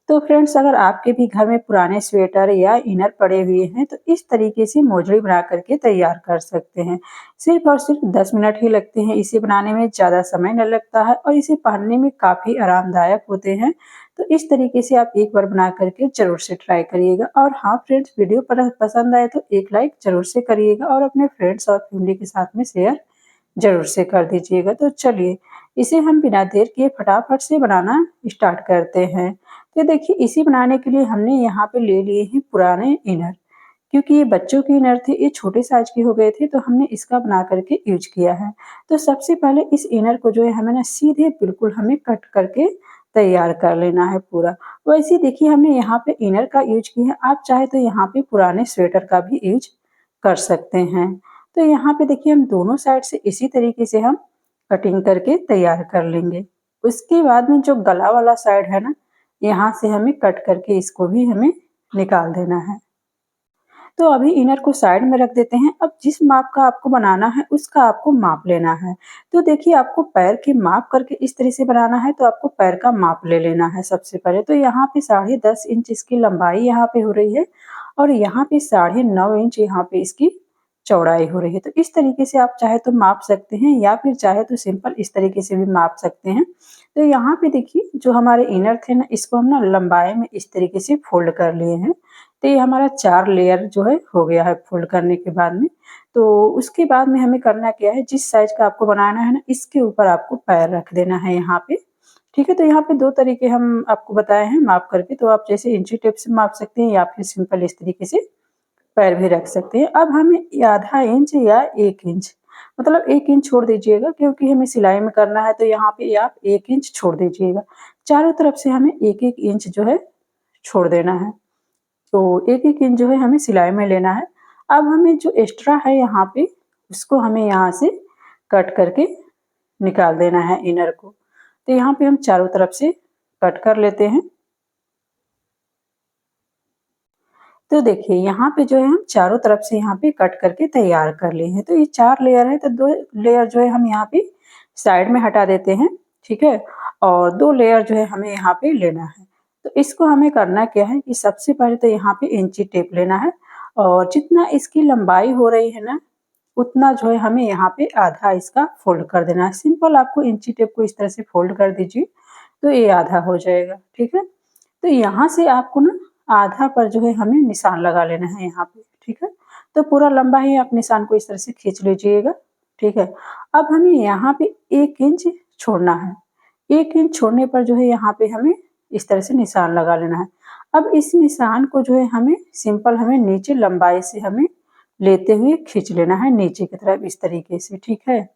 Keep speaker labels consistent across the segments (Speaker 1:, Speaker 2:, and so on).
Speaker 1: तो फ्रेंड्स, अगर आपके भी घर में पुराने स्वेटर या इनर पड़े हुए हैं तो इस तरीके से मोजड़ी बना करके तैयार कर सकते हैं। सिर्फ और सिर्फ 10 मिनट ही लगते हैं, इसे बनाने में ज़्यादा समय न लगता है और इसे पहनने में काफ़ी आरामदायक होते हैं। तो इस तरीके से आप एक बार बना करके ज़रूर से ट्राई करिएगा। और हाँ फ्रेंड्स, वीडियो पसंद आए तो एक लाइक ज़रूर से करिएगा और अपने फ्रेंड्स और फैमिली के साथ में शेयर ज़रूर से कर दीजिएगा। तो चलिए, इसे हम बिना देर किए फटाफट से बनाना स्टार्ट करते हैं। तो देखिए, इसे बनाने के लिए हमने यहाँ पे ले लिए हैं पुराने इनर, क्योंकि ये बच्चों के इनर थे, ये छोटे साइज के हो गए थे तो हमने इसका बना करके यूज किया है। तो सबसे पहले इस इनर को जो है हमें ना सीधे बिल्कुल हमें कट करके तैयार कर लेना है पूरा। वैसे देखिए, हमने यहाँ पे इनर का यूज किया है, आप चाहे तो यहाँ पे पुराने स्वेटर का भी यूज कर सकते हैं। तो यहाँ पे देखिए, हम दोनों साइड से इसी तरीके से हम कटिंग करके तैयार कर लेंगे। उसके बाद में जो गला वाला साइड है ना, यहाँ से हमें कट करके इसको भी हमें निकाल देना है। तो अभी इनर को साइड में रख देते हैं। अब जिस माप का आपको बनाना है उसका आपको माप लेना है। तो देखिए, आपको पैर के माप करके इस तरह से बनाना है तो आपको पैर का माप ले लेना है सबसे पहले। तो यहाँ पे 10.5 इंच इसकी लंबाई यहाँ पे हो रही है और यहाँ पे 9.5 इंच यहाँ पे इसकी चौड़ाई हो रही है। तो इस तरीके से आप चाहे तो माप सकते हैं या फिर चाहे तो सिंपल इस तरीके से भी माप सकते हैं। तो यहाँ पे देखिए, जो हमारे इनर थे ना, इसको हम ना लंबाई में इस तरीके से फोल्ड कर लिए हैं। तो ये हमारा 4 लेयर जो है हो गया है फोल्ड करने के बाद में। तो उसके बाद में हमें करना क्या है, जिस साइज का आपको बनाना है ना, इसके ऊपर आपको पैर रख देना है यहाँ पे। ठीक है, तो यहाँ पे 2 तरीके हम आपको बताए हैं माप करके। तो आप जैसे इंची टेप से माप सकते हैं या फिर सिंपल इस तरीके से पैर भी रख सकते हैं। अब हमें आधा इंच या 1 इंच, मतलब 1 इंच छोड़ दीजिएगा, क्योंकि हमें सिलाई में करना है तो यहाँ पे आप 1 इंच छोड़ दीजिएगा। चारों तरफ से हमें 1-1 इंच जो है छोड़ देना है। तो 1-1 इंच जो है हमें सिलाई में लेना है। अब हमें जो एक्स्ट्रा है यहाँ पे, उसको हमें यहाँ से कट करके निकाल देना है इनर को। तो यहाँ पे हम चारों तरफ से कट कर लेते हैं। तो देखिए, यहाँ पे जो है हम चारों तरफ से यहाँ पे कट करके तैयार कर लिए हैं। तो ये 4 लेयर है, तो 2 लेयर जो है हम यहाँ पे साइड में हटा देते हैं, ठीक है? और 2 लेयर जो है हमें यहाँ पे लेना है। तो इसको हमें करना क्या है कि सबसे पहले तो यहाँ पे इंची टेप लेना है और जितना इसकी लंबाई हो रही है ना, उतना जो है हमें यहाँ पे आधा इसका फोल्ड कर देना है। सिंपल आपको इंची टेप को इस तरह से फोल्ड कर दीजिए, तो ये आधा हो जाएगा, ठीक है? तो यहाँ से आपको ना आधा पर जो है हमें निशान लगा लेना है यहाँ पे, ठीक है? तो पूरा लंबा ही आप निशान को इस तरह से खींच लीजिएगा, ठीक है? अब हमें यहाँ पे 1 इंच छोड़ना है। 1 इंच छोड़ने पर जो है यहाँ पे हमें इस तरह से निशान लगा लेना है। अब इस निशान को जो है हमें सिंपल हमें नीचे लंबाई से हमें लेते हुए खींच लेना है नीचे की तरफ इस तरीके से, ठीक है?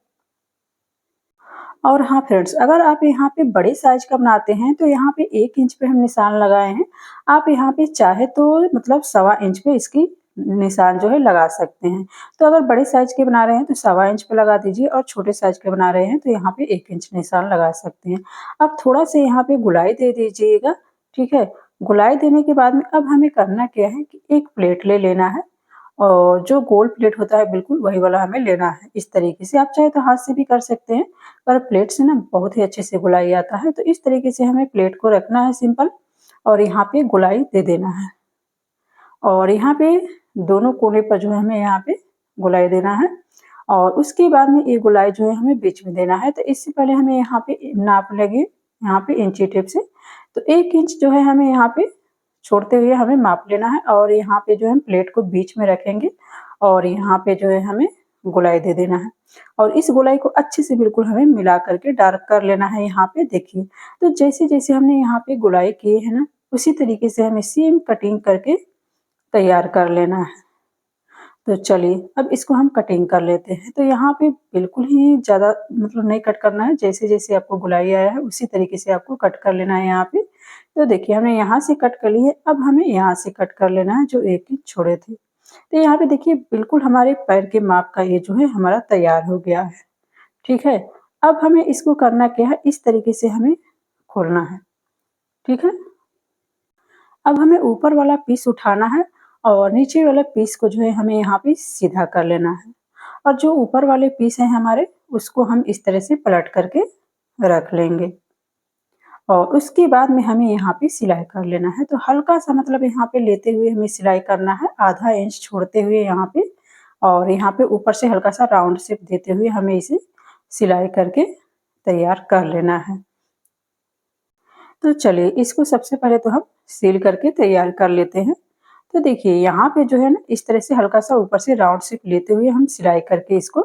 Speaker 1: और हाँ फ्रेंड्स, अगर आप यहाँ पे बड़े साइज का बनाते हैं तो यहाँ पे 1 इंच पे हम निशान लगाए हैं। आप यहाँ पे चाहे तो मतलब 1.25 इंच पे इसकी निशान जो है लगा सकते हैं। तो अगर बड़े साइज के बना रहे हैं तो 1.25 इंच पे लगा दीजिए और छोटे साइज के बना रहे हैं तो यहाँ पे 1 इंच निशान लगा सकते हैं। अब थोड़ा सा यहाँ पे गुलाई दे दीजिएगा, ठीक है? गुलाई देने के बाद में अब हमें करना क्या है कि एक प्लेट ले लेना है और जो गोल प्लेट होता है बिल्कुल वही वाला हमें लेना है इस तरीके से। आप चाहे तो हाथ से भी कर सकते हैं, पर प्लेट से ना बहुत ही अच्छे से गोलाई आता है। तो इस तरीके से हमें प्लेट को रखना है सिंपल और यहाँ पे गोलाई दे देना है और यहाँ पे दोनों कोने पर जो है हमें यहाँ पे गोलाई देना है और उसके बाद में ये गोलाई जो है हमें बीच में देना है। तो इससे पहले हमें यहाँ पे नाप लेंगे यहाँ पे इंची टेप से। तो 1 इंच जो है हमें यहाँ पे छोड़ते हुए हमें माप लेना है और यहाँ पे जो है हम प्लेट को बीच में रखेंगे और यहाँ पे जो है हमें गोलाई दे देना है और इस गोलाई को अच्छे से बिल्कुल हमें मिला करके डार्क कर लेना है। यहाँ पे देखिए, तो जैसे जैसे हमने यहाँ पे गोलाई किए है ना, उसी तरीके से हमें सेम कटिंग करके तैयार कर लेना है। तो चलिए, अब इसको हम कटिंग कर लेते हैं। तो यहाँ पे बिल्कुल ही ज़्यादा मतलब नहीं कट करना है, जैसे जैसे आपको गोलाई आया है उसी तरीके से आपको कट कर लेना है यहाँ पे। तो देखिए, हमने यहाँ से कट कर ली है, अब हमें यहाँ से कट कर लेना है जो 1 इंच छोड़े थे। तो यहाँ पे देखिए, बिल्कुल हमारे पैर के माप का ये जो है हमारा तैयार हो गया है, ठीक है? अब हमें इसको करना क्या है, इस तरीके से हमें खोलना है, ठीक है? अब हमें ऊपर वाला पीस उठाना है और नीचे वाले पीस को जो है हमें यहाँ पे सीधा कर लेना है और जो ऊपर वाले पीस हैं हमारे, उसको हम इस तरह से पलट करके रख लेंगे और उसके बाद में हमें यहाँ पे सिलाई कर लेना है। तो हल्का-सा मतलब यहाँ पे लेते हुए हमें सिलाई करना है, आधा इंच छोड़ते हुए यहाँ पे, और यहाँ पे ऊपर से हल्का-सा राउंड शेप देते हुए हमें इसे सिलाई करके तैयार कर लेना है। तो चलिए इसको सबसे पहले तो हम सील करके तैयार कर लेते हैं। तो देखिए यहाँ पे जो है ना इस तरह से हल्का-सा ऊपर से राउंड शेप लेते हुए हम सिलाई करके इसको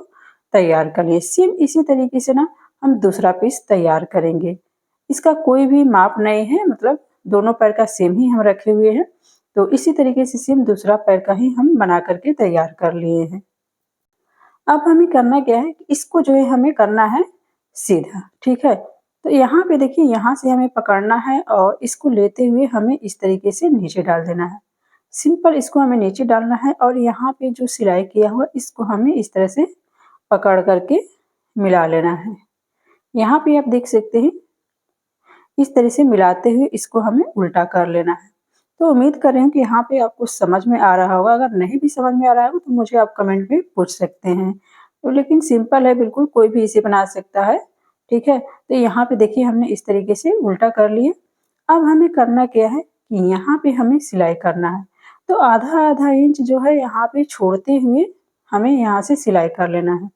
Speaker 1: तैयार कर लिए। सेम इसी तरीके से ना हम दूसरा पीस तैयार करेंगे। इसका कोई भी माप नहीं है, मतलब दोनों पैर का सेम ही हम रखे हुए हैं। तो इसी तरीके से सेम दूसरा पैर का ही हम बना करके तैयार कर लिए हैं। अब हमें करना क्या है कि इसको जो है हमें करना है सीधा, ठीक है? तो यहाँ पे देखिए यहाँ से हमें पकड़ना है और इसको लेते हुए हमें इस तरीके से नीचे डाल देना है। सिंपल इसको हमें नीचे डालना है और यहाँ पे जो सिलाई किया हुआ इसको हमें इस तरह से पकड़ करके मिला लेना है। यहाँ पे आप देख सकते हैं इस तरह से मिलाते हुए इसको हमें उल्टा कर लेना है। तो उम्मीद कर रही हूँ कि यहाँ पे आपको समझ में आ रहा होगा। अगर नहीं भी समझ में आ रहा होगा तो मुझे आप कमेंट में पूछ सकते हैं। तो लेकिन सिंपल है बिल्कुल, कोई भी इसे बना सकता है, ठीक है? तो यहाँ पे देखिए हमने इस तरीके से उल्टा कर लिया। अब हमें करना क्या है कि यहाँ पे हमें सिलाई करना है। तो आधा-आधा इंच जो है यहाँ पे छोड़ते हुए हमें यहाँ से सिलाई कर लेना है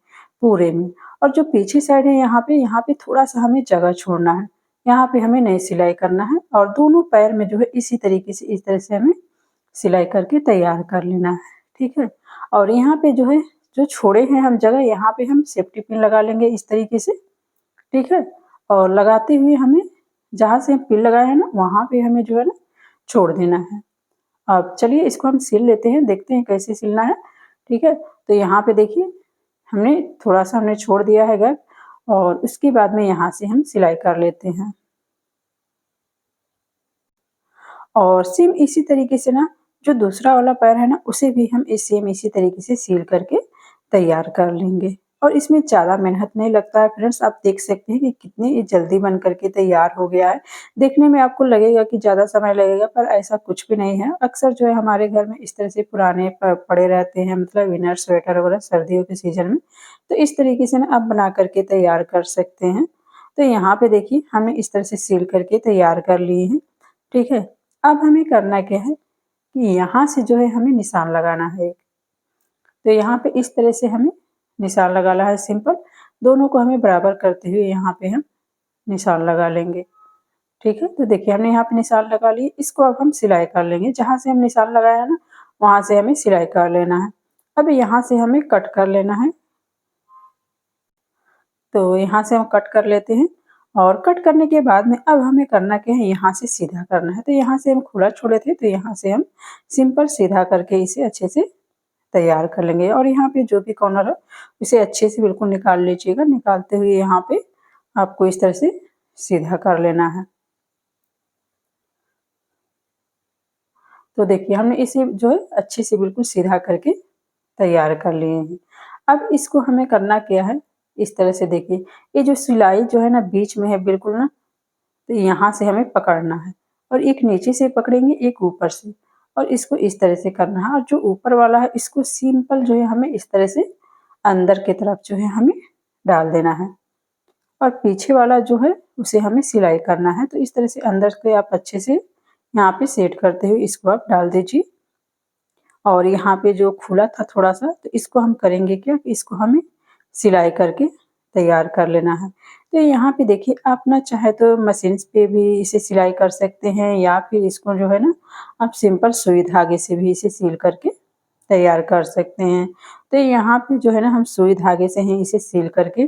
Speaker 1: पूरे में। और जो पीछे साइड है यहाँ पे थोड़ा-सा हमें जगह छोड़ना है। यहाँ पे हमें नई सिलाई करना है और दोनों पैर में जो है इसी तरीके से इस तरह से हमें सिलाई करके तैयार कर लेना है, ठीक है? और यहाँ पे जो है जो छोड़े हैं हम जगह यहाँ पे हम सेफ्टी पिन लगा लेंगे इस तरीके से, ठीक है? और लगाते हुए हमें जहाँ से हम पिन लगाए हैं ना वहाँ पे हमें जो है ना छोड़ देना है। अब चलिए इसको हम सिल लेते हैं, देखते हैं कैसे सिलना है, ठीक है? तो यहाँ पे देखिए हमने थोड़ा-सा हमने छोड़ दिया है गैप और उसके बाद में यहाँ से हम सिलाई कर लेते हैं। और सेम इसी तरीके से ना जो दूसरा वाला पैर है ना उसे भी हम सेम इसी तरीके से सील करके तैयार कर लेंगे। और इसमें ज़्यादा मेहनत नहीं लगता है फ्रेंड्स, आप देख सकते हैं कि कितनी जल्दी बन करके तैयार हो गया है। देखने में आपको लगेगा कि ज़्यादा समय लगेगा पर ऐसा कुछ भी नहीं है। अक्सर जो है हमारे घर में इस तरह से पुराने पड़े रहते हैं, मतलब इनर स्वेटर वगैरह सर्दियों के सीज़न में। तो इस तरीके से ना आप बना करके तैयार कर सकते हैं। तो यहाँ पे देखिए हमने इस तरह से सील करके तैयार कर लिए हैं, ठीक है? अब हमें करना क्या है कि यहाँ से जो है हमें निशान लगाना है एक। तो यहाँ पे इस तरह से हमें निशान लगाना है सिंपल। दोनों को हमें बराबर करते हुए यहाँ पे हम निशान लगा लेंगे, ठीक है? तो देखिए हमने यहाँ पे निशान लगा लिए, इसको अब हम सिलाई कर लेंगे। जहाँ से हम निशान लगाया है ना, वहाँ से हमें सिलाई कर लेना है। अब यहाँ से हमें कट कर लेना है। तो यहाँ से हम कट कर लेते हैं और कट करने के बाद में अब हमें करना क्या है, यहाँ से सीधा करना है। तो यहाँ से हम खुला छोड़े थे तो यहाँ से हम सिंपल सीधा करके इसे अच्छे से तैयार कर लेंगे। और यहाँ पे जो भी कॉर्नर है इसे अच्छे से बिल्कुल निकाल लीजिएगा। निकालते हुए यहाँ पे आपको इस तरह से सीधा कर लेना है। तो देखिए हमने इसे जो है अच्छे से बिल्कुल सीधा करके तैयार कर लिए हैं। अब इसको हमें करना क्या है, इस तरह से देखिए ये जो सिलाई जो है ना बीच में है बिल्कुल ना, तो यहाँ से हमें पकड़ना है और एक नीचे से पकड़ेंगे, एक ऊपर से, और इसको इस तरह से करना है। और जो ऊपर वाला है इसको सिंपल जो है हमें इस तरह से अंदर की तरफ जो है हमें डाल देना है और पीछे वाला जो है उसे हमें सिलाई करना है। तो इस तरह से अंदर से आप अच्छे से यहाँ पे सेट करते हुए इसको आप डाल दीजिए। और यहाँ पे जो खुला था थोड़ा-सा तो इसको हम करेंगे क्या कि इसको हमें सिलाई करके तैयार कर लेना है। तो यहाँ पे देखिए आप ना चाहे तो मशीन्स पे भी इसे सिलाई कर सकते हैं या फिर इसको जो है ना आप सिंपल सुई धागे से भी इसे सील करके तैयार कर सकते हैं। तो यहाँ पे जो है ना हम सुई धागे से ही इसे सील करके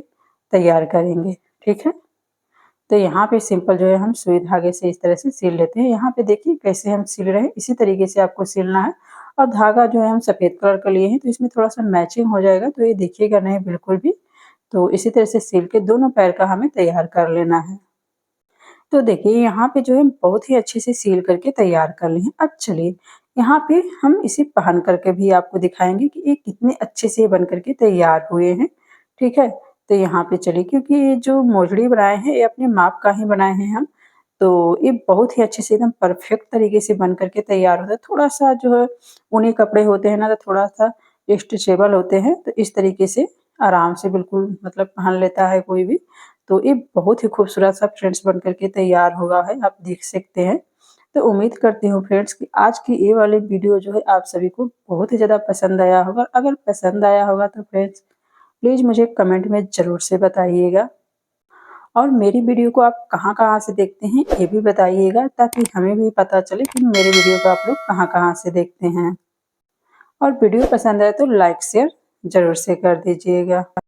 Speaker 1: तैयार करेंगे, ठीक है? तो यहाँ पे सिंपल जो है हम सुई धागे से इस तरह से सिल लेते हैं। यहाँ पे देखिए कैसे हम सिल रहे हैं, इसी तरीके से आपको सिलना है। और धागा जो है हम सफ़ेद कलर का लिए हैं तो इसमें थोड़ा-सा मैचिंग हो जाएगा, तो ये देखिएगा नहीं बिल्कुल भी। तो इसी तरह से सिल के दोनों पैर का हमें तैयार कर लेना है। तो देखिए यहाँ पे जो है बहुत ही अच्छे से सील करके तैयार कर लिए हैं। अब चलिए यहाँ पे हम इसे पहन करके भी आपको दिखाएँगे कि ये कितने अच्छे से बन कर के तैयार हुए हैं, ठीक है? तो यहाँ पे चलिए क्योंकि ये जो मोजड़ी बनाए हैं ये अपने माप का ही बनाए हैं हम, तो ये बहुत ही अच्छे से एकदम परफेक्ट तरीके से बन कर के तैयार होता है। थोड़ा-सा जो है ऊनी कपड़े होते हैं ना तो थोड़ा-सा स्ट्रेचेबल होते हैं, तो इस तरीके से आराम से बिल्कुल मतलब पहन लेता है कोई भी। तो ये बहुत ही खूबसूरत सा फ्रेंड्स बन करके तैयार हुआ है, आप देख सकते हैं। तो उम्मीद करती हूँ फ्रेंड्स कि आज की ये वाली वीडियो जो है आप सभी को बहुत ही ज़्यादा पसंद आया होगा। अगर पसंद आया होगा तो फ्रेंड्स प्लीज़ मुझे कमेंट में ज़रूर से बताइएगा और मेरी वीडियो को आप कहाँ-कहाँ से देखते हैं ये भी बताइएगा, ताकि हमें भी पता चले कि मेरे वीडियो को आप लोग कहाँ-कहाँ से देखते हैं। और वीडियो पसंद आए तो लाइक शेयर ज़रूर से कर दीजिएगा।